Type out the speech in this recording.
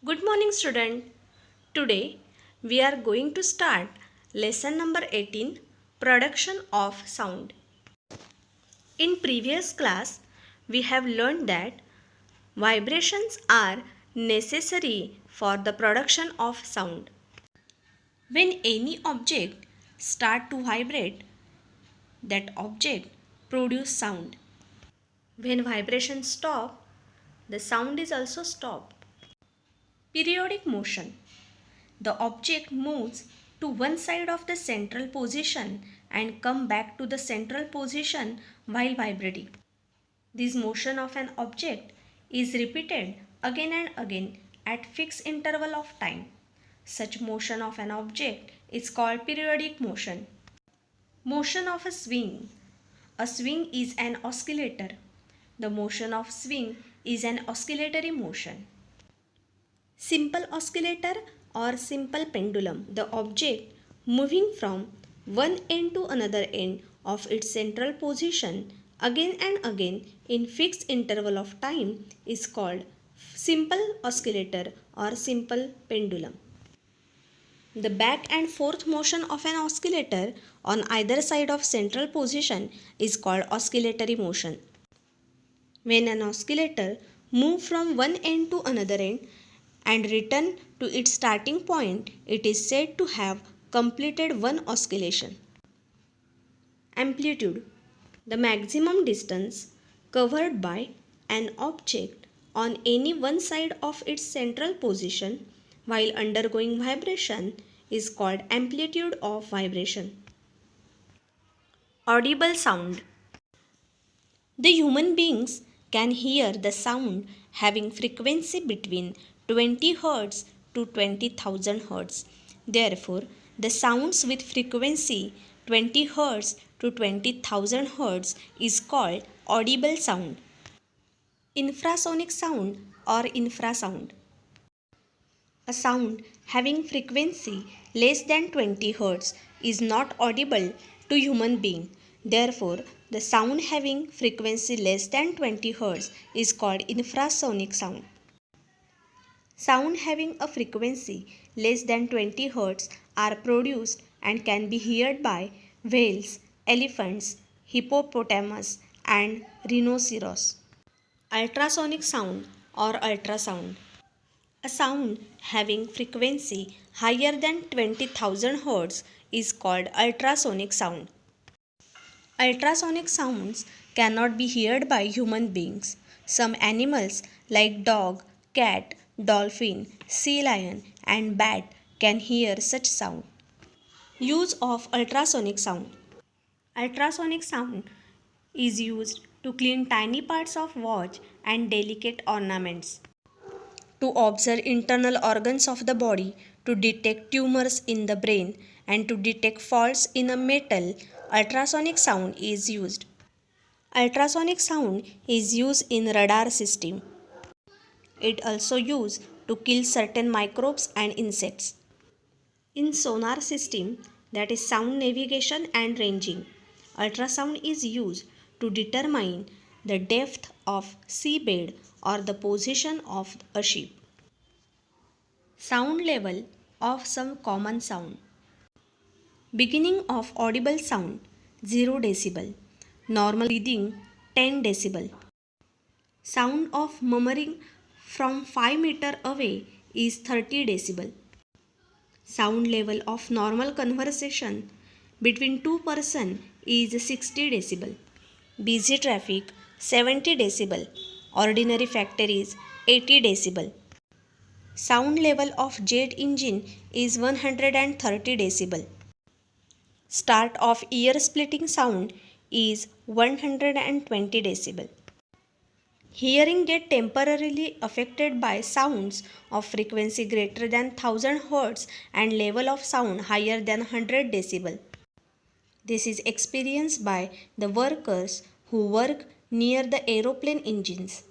Good morning, student. Today we are going to start lesson number 18, Production of Sound. In previous class, we have learned that vibrations are necessary for the production of sound. When any object start to vibrate, that object produce sound. When vibrations stop, the sound is also stopped. Periodic motion. The object moves to one side of the central position and come back to the central position while vibrating. This motion of an object is repeated again and again at fixed interval of time. Such motion of an object is called periodic motion. Motion of a swing. A swing is an oscillator. The motion of swing is an oscillatory motion. Simple oscillator or simple pendulum. The object moving from one end to another end of its central position again and again in fixed interval of time is called simple oscillator or simple pendulum. The back and forth motion of an oscillator on either side of central position is called oscillatory motion. When an oscillator moves from one end to another end and return to its starting point, it is said to have completed one oscillation. Amplitude. The maximum distance covered by an object on any one side of its central position while undergoing vibration is called amplitude of vibration. Audible sound. The human beings can hear the sound having frequency between 20 Hz to 20,000 Hz. Therefore, the sounds with frequency 20 Hz to 20,000 Hz is called audible sound. Infrasonic sound or infrasound. A sound having frequency less than 20 Hz is not audible to human being. Therefore, the sound having frequency less than 20 Hz is called infrasonic sound. Sound having a frequency less than 20 Hz are produced and can be heard by whales, elephants, hippopotamus, and rhinoceros. Ultrasonic sound or ultrasound. A sound having frequency higher than 20,000 Hz is called ultrasonic sound. Ultrasonic sounds cannot be heard by human beings. Some animals like dog, cat, dolphin, sea lion and bat can hear such sound. Use of ultrasonic sound. Ultrasonic sound is used to clean tiny parts of watch and delicate ornaments, to observe internal organs of the body, to detect tumors in the brain, and to detect faults in a metal. Ultrasonic sound is used. Ultrasonic sound is used in radar system. It also used to kill certain microbes and insects. In sonar system, that is sound navigation and ranging, ultrasound is used to determine the depth of seabed or the position of a ship. Sound level of some common sound. Beginning of audible sound 0 decibel. Normal breathing 10 decibel. Sound of murmuring from 5 meter away is 30 decibel. Sound level of normal conversation between two persons is 60 decibel. Busy traffic 70 decibel. Ordinary factories 80 decibel. Sound level of jet engine is 130 decibel. Start of ear splitting sound is 120 decibel. Hearing get temporarily affected by sounds of frequency greater than 1000 Hz and level of sound higher than 100 decibel. This is experienced by the workers who work near the aeroplane engines.